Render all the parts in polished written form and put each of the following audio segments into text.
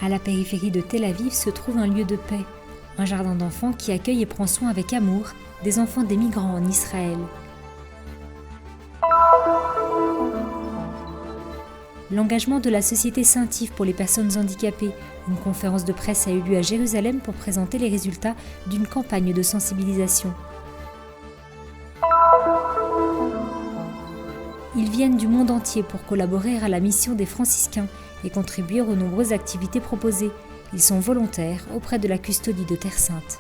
À la périphérie de Tel Aviv se trouve un lieu de paix, un jardin d'enfants qui accueille et prend soin avec amour des enfants des migrants en Israël. L'engagement de la Société Saint-Yves pour les personnes handicapées, une conférence de presse a eu lieu à Jérusalem pour présenter les résultats d'une campagne de sensibilisation. Ils viennent du monde entier pour collaborer à la mission des franciscains et contribuer aux nombreuses activités proposées. Ils sont volontaires auprès de la custodie de Terre Sainte.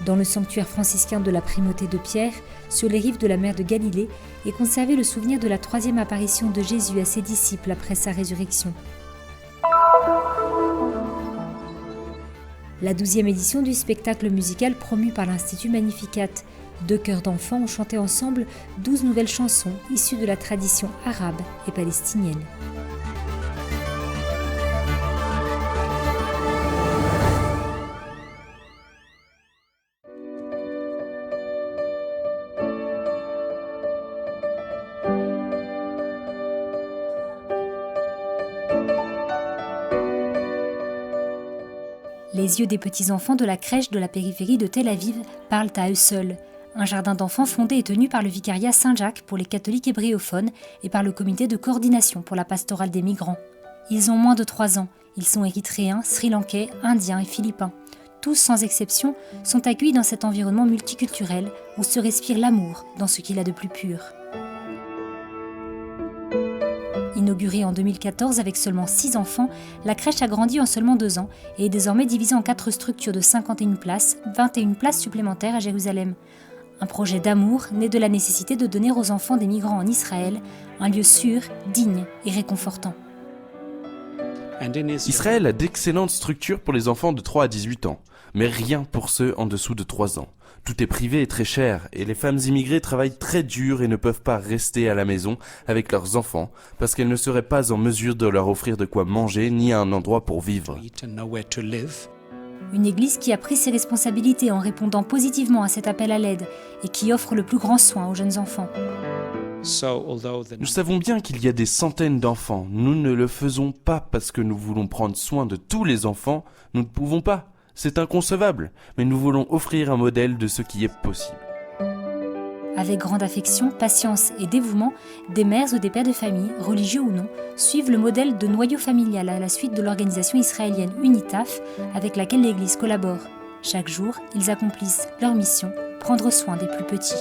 Dans le sanctuaire franciscain de la Primauté de Pierre, sur les rives de la mer de Galilée, est conservé le souvenir de la 3e apparition de Jésus à ses disciples après sa résurrection. La 12e édition du spectacle musical promu par l'Institut Magnificat. 2 chœurs d'enfants ont chanté ensemble 12 nouvelles chansons issues de la tradition arabe et palestinienne. Les yeux des petits-enfants de la crèche de la périphérie de Tel Aviv parlent à eux seuls. Un jardin d'enfants fondé et tenu par le vicariat Saint-Jacques pour les catholiques hébraeophones et par le comité de coordination pour la pastorale des migrants. Ils ont moins de 3 ans. Ils sont érythréens, sri-lankais, indiens et philippins. Tous, sans exception, sont accueillis dans cet environnement multiculturel où se respire l'amour dans ce qu'il a de plus pur. Inaugurée en 2014 avec seulement 6 enfants, la crèche a grandi en seulement 2 ans et est désormais divisée en 4 structures de 51 places, 21 places supplémentaires à Jérusalem. Un projet d'amour né de la nécessité de donner aux enfants des migrants en Israël un lieu sûr, digne et réconfortant. Israël a d'excellentes structures pour les enfants de 3 à 18 ans, mais rien pour ceux en dessous de 3 ans. Tout est privé et très cher, et les femmes immigrées travaillent très dur et ne peuvent pas rester à la maison avec leurs enfants, parce qu'elles ne seraient pas en mesure de leur offrir de quoi manger ni un endroit pour vivre. Une église qui a pris ses responsabilités en répondant positivement à cet appel à l'aide et qui offre le plus grand soin aux jeunes enfants. Nous savons bien qu'il y a des centaines d'enfants. Nous ne le faisons pas parce que nous voulons prendre soin de tous les enfants. Nous ne pouvons pas. C'est inconcevable. Mais nous voulons offrir un modèle de ce qui est possible. Avec grande affection, patience et dévouement, des mères ou des pères de famille, religieux ou non, suivent le modèle de noyau familial à la suite de l'organisation israélienne UNITAF avec laquelle l'Église collabore. Chaque jour, ils accomplissent leur mission, prendre soin des plus petits.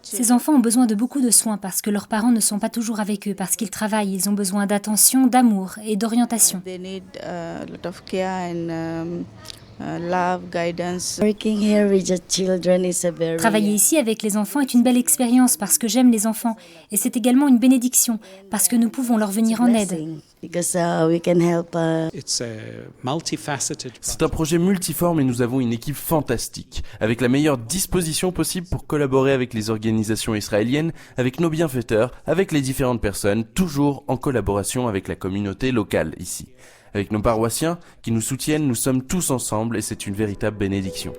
Ces enfants ont besoin de beaucoup de soins parce que leurs parents ne sont pas toujours avec eux, parce qu'ils travaillent, ils ont besoin d'attention, d'amour et d'orientation. Travailler ici avec les enfants est une belle expérience parce que j'aime les enfants et c'est également une bénédiction parce que nous pouvons leur venir en aide. C'est un projet multiforme et nous avons une équipe fantastique, avec la meilleure disposition possible pour collaborer avec les organisations israéliennes, avec nos bienfaiteurs, avec les différentes personnes, toujours en collaboration avec la communauté locale ici. Avec nos paroissiens qui nous soutiennent, nous sommes tous ensemble et c'est une véritable bénédiction.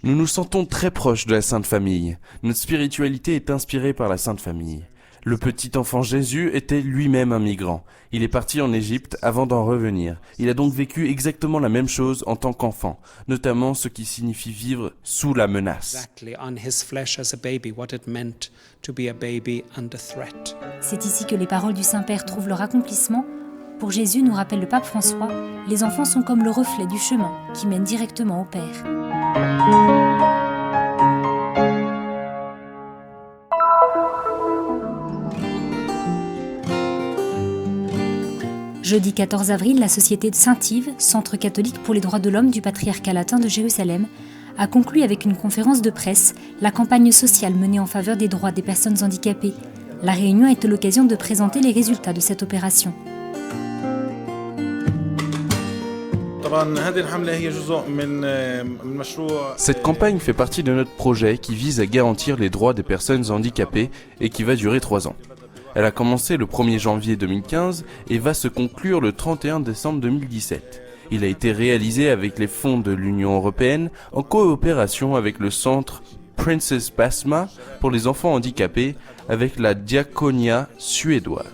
Nous nous sentons très proches de la Sainte Famille. Notre spiritualité est inspirée par la Sainte Famille. Le petit enfant Jésus était lui-même un migrant. Il est parti en Égypte avant d'en revenir. Il a donc vécu exactement la même chose en tant qu'enfant, notamment ce qui signifie vivre sous la menace. C'est ici que les paroles du Saint-Père trouvent leur accomplissement. Pour Jésus, nous rappelle le pape François, les enfants sont comme le reflet du chemin qui mène directement au Père. Jeudi 14 avril, la Société de Saint-Yves, Centre catholique pour les droits de l'homme du patriarcat latin de Jérusalem, a conclu avec une conférence de presse la campagne sociale menée en faveur des droits des personnes handicapées. La réunion a été l'occasion de présenter les résultats de cette opération. Cette campagne fait partie de notre projet qui vise à garantir les droits des personnes handicapées et qui va durer 3 ans. Elle a commencé le 1er janvier 2015 et va se conclure le 31 décembre 2017. Il a été réalisé avec les fonds de l'Union européenne en coopération avec le centre Princess Basma pour les enfants handicapés avec la Diaconia suédoise.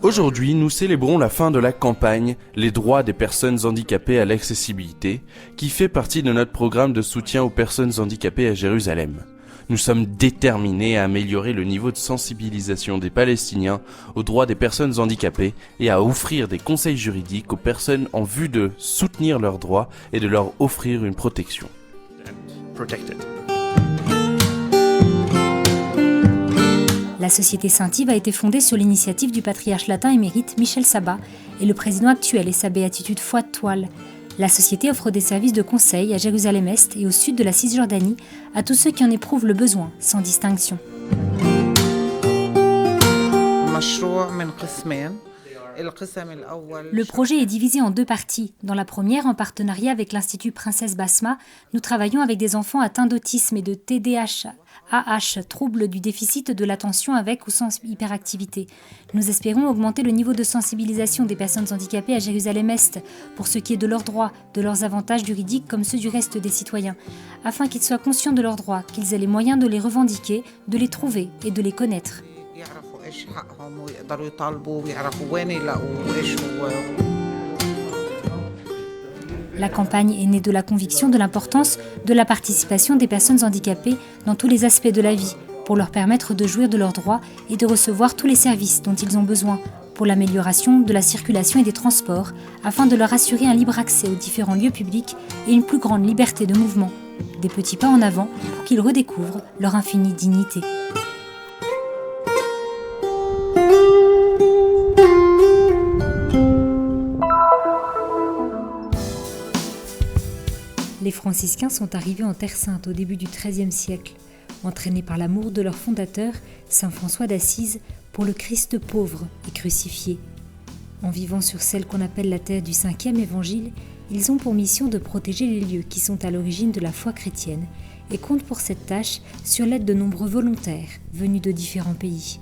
Aujourd'hui, nous célébrons la fin de la campagne Les droits des personnes handicapées à l'accessibilité, qui fait partie de notre programme de soutien aux personnes handicapées à Jérusalem. Nous sommes déterminés à améliorer le niveau de sensibilisation des Palestiniens aux droits des personnes handicapées et à offrir des conseils juridiques aux personnes en vue de soutenir leurs droits et de leur offrir une protection. La Société Saint-Yves a été fondée sur l'initiative du patriarche latin émérite Michel Sabat et le président actuel est sa béatitude Fouad Toual. La société offre des services de conseil à Jérusalem-Est et au sud de la Cisjordanie à tous ceux qui en éprouvent le besoin, sans distinction. Le projet est divisé en 2 parties. Dans la première, en partenariat avec l'Institut Princesse Basma, nous travaillons avec des enfants atteints d'autisme et de TDAH, trouble du déficit de l'attention avec ou sans hyperactivité. Nous espérons augmenter le niveau de sensibilisation des personnes handicapées à Jérusalem-Est pour ce qui est de leurs droits, de leurs avantages juridiques comme ceux du reste des citoyens, afin qu'ils soient conscients de leurs droits, qu'ils aient les moyens de les revendiquer, de les trouver et de les connaître. La campagne est née de la conviction de l'importance de la participation des personnes handicapées dans tous les aspects de la vie, pour leur permettre de jouir de leurs droits et de recevoir tous les services dont ils ont besoin, pour l'amélioration de la circulation et des transports, afin de leur assurer un libre accès aux différents lieux publics et une plus grande liberté de mouvement. Des petits pas en avant pour qu'ils redécouvrent leur infinie dignité. Les franciscains sont arrivés en Terre Sainte au début du XIIIe siècle, entraînés par l'amour de leur fondateur, saint François d'Assise, pour le Christ pauvre et crucifié. En vivant sur celle qu'on appelle la terre du 5e évangile, ils ont pour mission de protéger les lieux qui sont à l'origine de la foi chrétienne et comptent pour cette tâche sur l'aide de nombreux volontaires venus de différents pays.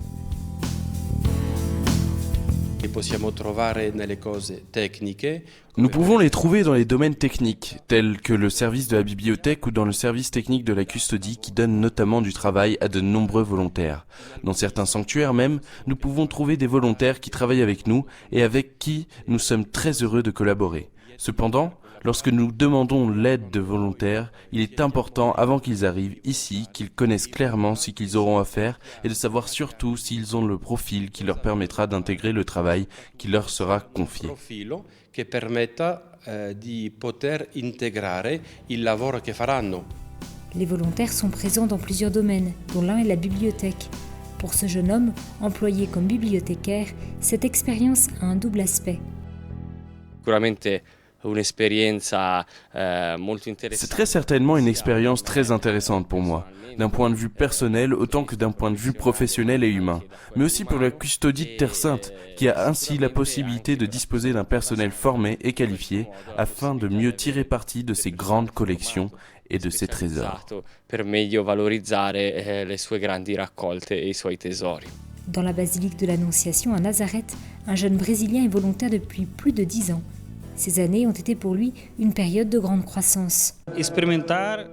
Nous pouvons les trouver dans les domaines techniques, tels que le service de la bibliothèque ou dans le service technique de la custodie qui donne notamment du travail à de nombreux volontaires. Dans certains sanctuaires même, nous pouvons trouver des volontaires qui travaillent avec nous et avec qui nous sommes très heureux de collaborer. Cependant, lorsque nous demandons l'aide de volontaires, il est important, avant qu'ils arrivent ici, qu'ils connaissent clairement ce qu'ils auront à faire et de savoir surtout s'ils ont le profil qui leur permettra d'intégrer le travail qui leur sera confié. Les volontaires sont présents dans plusieurs domaines, dont l'un est la bibliothèque. Pour ce jeune homme, employé comme bibliothécaire, cette expérience a un double aspect. C'est très certainement une expérience très intéressante pour moi, d'un point de vue personnel autant que d'un point de vue professionnel et humain, mais aussi pour la custodie de Terre Sainte, qui a ainsi la possibilité de disposer d'un personnel formé et qualifié afin de mieux tirer parti de ses grandes collections et de ses trésors. Dans la basilique de l'Annonciation à Nazareth, un jeune Brésilien est volontaire depuis plus de 10 ans. Ces années ont été pour lui une période de grande croissance.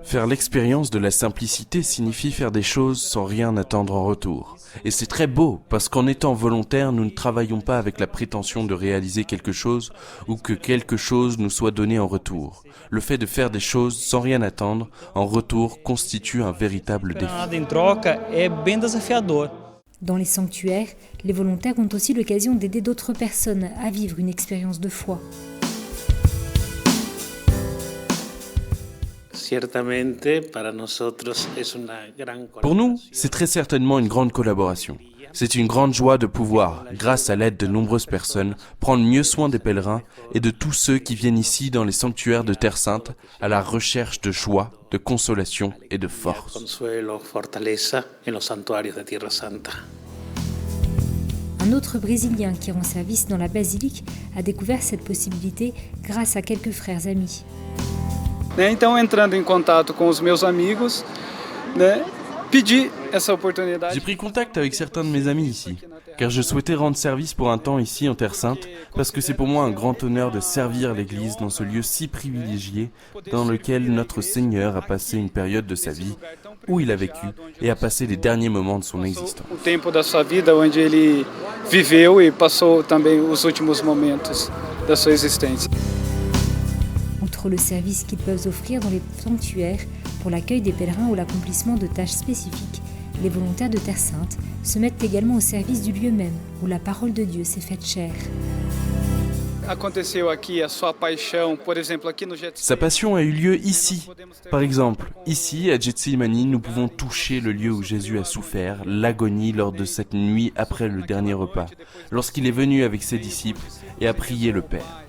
Faire l'expérience de la simplicité signifie faire des choses sans rien attendre en retour. Et c'est très beau, parce qu'en étant volontaire, nous ne travaillons pas avec la prétention de réaliser quelque chose ou que quelque chose nous soit donné en retour. Le fait de faire des choses sans rien attendre en retour constitue un véritable défi. Dans les sanctuaires, les volontaires ont aussi l'occasion d'aider d'autres personnes à vivre une expérience de foi. Pour nous, c'est très certainement une grande collaboration. C'est une grande joie de pouvoir, grâce à l'aide de nombreuses personnes, prendre mieux soin des pèlerins et de tous ceux qui viennent ici dans les sanctuaires de Terre Sainte à la recherche de joie, de consolation et de force. Un autre Brésilien qui rend service dans la basilique a découvert cette possibilité grâce à quelques frères amis. Então, entrando em contato com os meus amigos, pedi J'ai pris contact avec certains de mes amis ici, car je souhaitais rendre service pour un temps ici en Terre Sainte, parce que c'est pour moi un grand honneur de servir l'Église dans ce lieu si privilégié dans lequel notre Seigneur a passé une période de sa vie, où il a vécu et a passé les derniers moments de son existence. O tempo da sua vida onde ele viveu e passou também os últimos momentos da sua existência. Outre le service qu'ils peuvent offrir dans les sanctuaires pour l'accueil des pèlerins ou l'accomplissement de tâches spécifiques, les volontaires de Terre Sainte se mettent également au service du lieu même où la parole de Dieu s'est faite chair. Aconteceu aqui a sua paixão, por exemplo, aqui no Getsemane. Sa passion a eu lieu ici. Par exemple, ici, à Gethsémani, nous pouvons toucher le lieu où Jésus a souffert, l'agonie lors de cette nuit après le dernier repas, lorsqu'il est venu avec ses disciples et a prié le Père.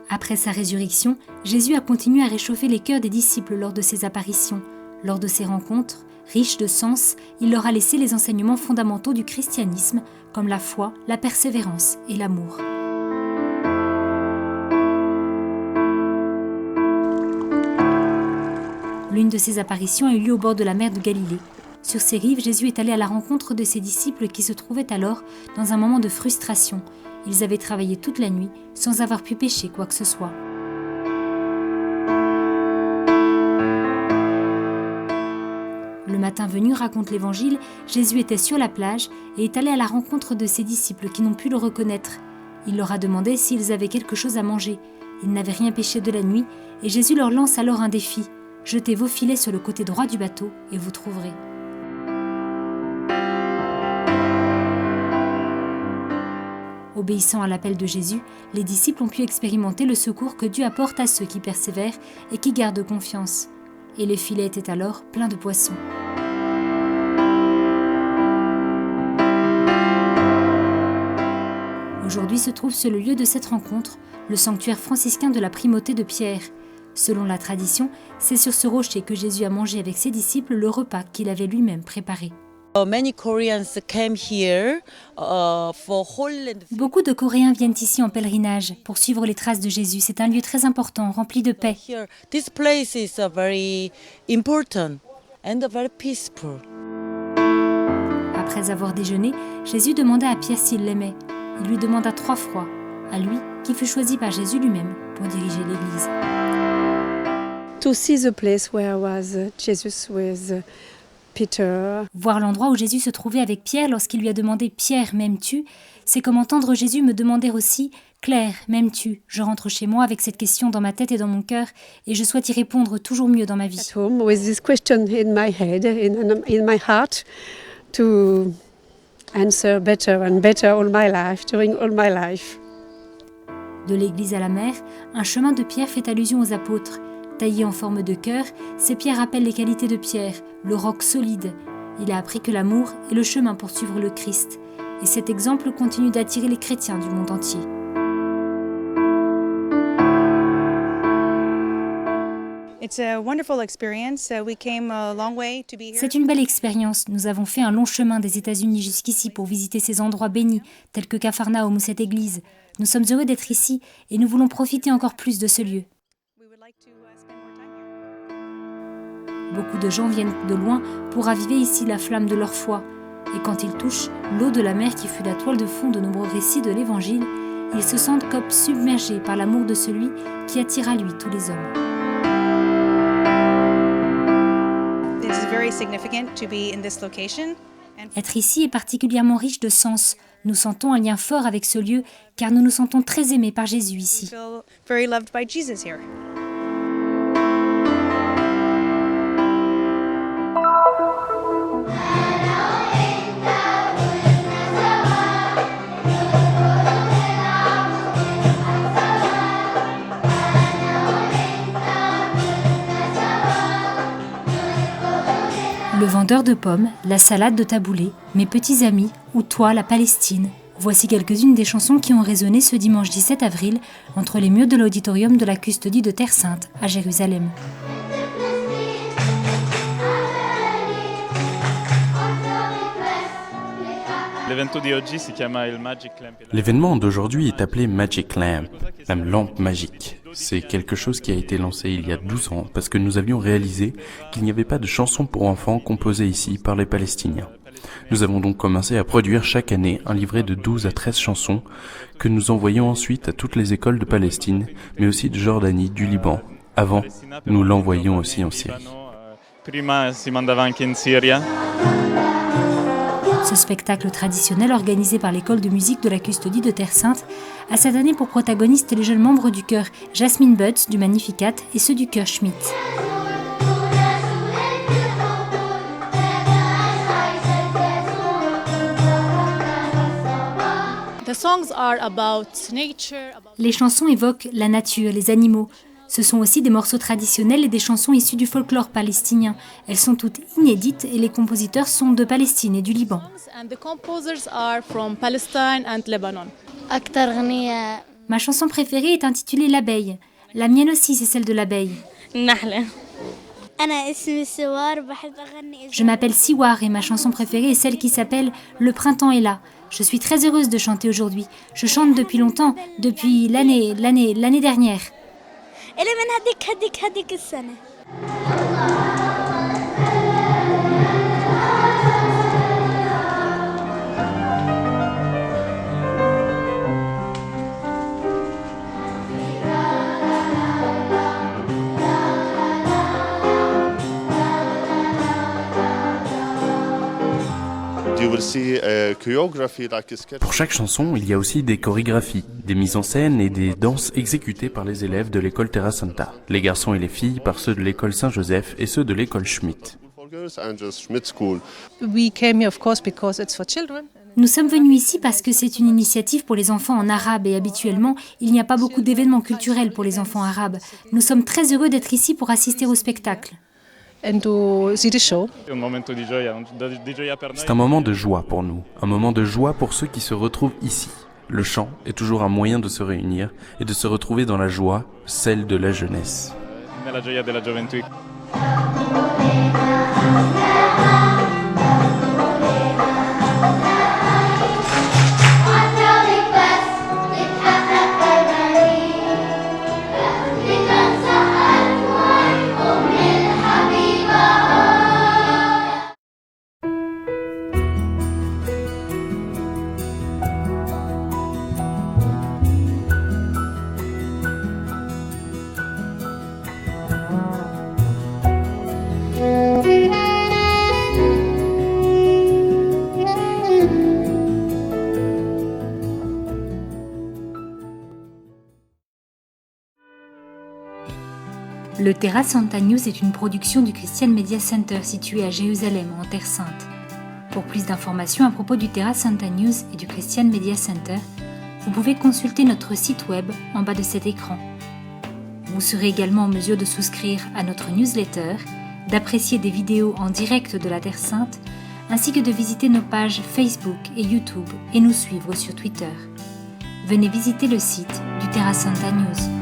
Après sa résurrection, Jésus a continué à réchauffer les cœurs des disciples lors de ses apparitions. Lors de ces rencontres, riches de sens, il leur a laissé les enseignements fondamentaux du christianisme, comme la foi, la persévérance et l'amour. L'une de ces apparitions a eu lieu au bord de la mer de Galilée. Sur ces rives, Jésus est allé à la rencontre de ses disciples qui se trouvaient alors dans un moment de frustration. Ils avaient travaillé toute la nuit sans avoir pu pêcher quoi que ce soit. Le matin venu, raconte l'Évangile, Jésus était sur la plage et est allé à la rencontre de ses disciples qui n'ont pu le reconnaître. Il leur a demandé s'ils avaient quelque chose à manger. Ils n'avaient rien pêché de la nuit et Jésus leur lance alors un défi. « Jetez vos filets sur le côté droit du bateau et vous trouverez. » Obéissant à l'appel de Jésus, les disciples ont pu expérimenter le secours que Dieu apporte à ceux qui persévèrent et qui gardent confiance. Et les filets étaient alors pleins de poissons. Aujourd'hui se trouve sur le lieu de cette rencontre, le sanctuaire franciscain de la Primauté de Pierre. Selon la tradition, c'est sur ce rocher que Jésus a mangé avec ses disciples le repas qu'il avait lui-même préparé. Beaucoup de Coréens viennent ici en pèlerinage pour suivre les traces de Jésus. C'est un lieu très important, rempli de paix. Après avoir déjeuné, Jésus demanda à Pierre s'il l'aimait. Il lui demanda 3 fois, à lui qui fut choisi par Jésus lui-même pour diriger l'Église. To see the place where was Jesus with Peter. Voir l'endroit où Jésus se trouvait avec Pierre lorsqu'il lui a demandé « Pierre, m'aimes-tu » c'est comme entendre Jésus me demander aussi « Claire, m'aimes-tu » Je rentre chez moi avec cette question dans ma tête et dans mon cœur et je souhaite y répondre toujours mieux dans ma vie. At home with this question in my head, in my heart, to answer better and better all my life, during all my life. De l'église à la mer, un chemin de pierre fait allusion aux apôtres. Taillé en forme de cœur, ces pierres rappellent les qualités de Pierre, le roc solide. Il a appris que l'amour est le chemin pour suivre le Christ. Et cet exemple continue d'attirer les chrétiens du monde entier. C'est une belle expérience. Nous avons fait un long chemin des États-Unis jusqu'ici pour visiter ces endroits bénis, tels que Capharnaüm ou cette église. Nous sommes heureux d'être ici et nous voulons profiter encore plus de ce lieu. Beaucoup de gens viennent de loin pour raviver ici la flamme de leur foi. Et quand ils touchent l'eau de la mer qui fut la toile de fond de nombreux récits de l'Évangile, ils se sentent comme submergés par l'amour de celui qui attire à lui tous les hommes. Être ici est particulièrement riche de sens. Nous sentons un lien fort avec ce lieu car nous nous sentons très aimés par Jésus ici. Le vendeur de pommes, la salade de taboulé, mes petits amis ou toi, la Palestine. Voici quelques-unes des chansons qui ont résonné ce dimanche 17 avril entre les murs de l'auditorium de la Custodie de Terre Sainte à Jérusalem. L'événement d'aujourd'hui est appelé Magic Lamp, la lampe magique. C'est quelque chose qui a été lancé il y a 12 ans parce que nous avions réalisé qu'il n'y avait pas de chansons pour enfants composées ici par les Palestiniens. Nous avons donc commencé à produire chaque année un livret de 12 à 13 chansons que nous envoyons ensuite à toutes les écoles de Palestine, mais aussi de Jordanie, du Liban. Avant, nous l'envoyions aussi en Syrie. Ce spectacle traditionnel organisé par l'école de musique de la Custodie de Terre Sainte a cette année pour protagonistes les jeunes membres du chœur Jasmine Butts du Magnificat et ceux du chœur Schmidt. Les chansons évoquent la nature, les animaux. Ce sont aussi des morceaux traditionnels et des chansons issues du folklore palestinien. Elles sont toutes inédites et les compositeurs sont de Palestine et du Liban. Ma chanson préférée est intitulée L'abeille. La mienne aussi, c'est celle de l'abeille. Je m'appelle Siwar et ma chanson préférée est celle qui s'appelle Le printemps est là. Je suis très heureuse de chanter aujourd'hui. Je chante depuis longtemps, depuis l'année dernière. Pour chaque chanson, il y a aussi des chorégraphies, des mises en scène et des danses exécutées par les élèves de l'école Terra Santa, les garçons et les filles par ceux de l'école Saint-Joseph et ceux de l'école Schmidt. Nous sommes venus ici parce que c'est une initiative pour les enfants en arabe et habituellement, il n'y a pas beaucoup d'événements culturels pour les enfants arabes. Nous sommes très heureux d'être ici pour assister au spectacle. And to see the show. C'est un moment de joie pour nous, un moment de joie pour ceux qui se retrouvent ici. Le chant est toujours un moyen de se réunir et de se retrouver dans la joie, celle de la jeunesse. Le Terra Santa News est une production du Christian Media Center situé à Jérusalem, en Terre Sainte. Pour plus d'informations à propos du Terra Santa News et du Christian Media Center, vous pouvez consulter notre site web en bas de cet écran. Vous serez également en mesure de souscrire à notre newsletter, d'apprécier des vidéos en direct de la Terre Sainte, ainsi que de visiter nos pages Facebook et YouTube et nous suivre sur Twitter. Venez visiter le site du Terra Santa News.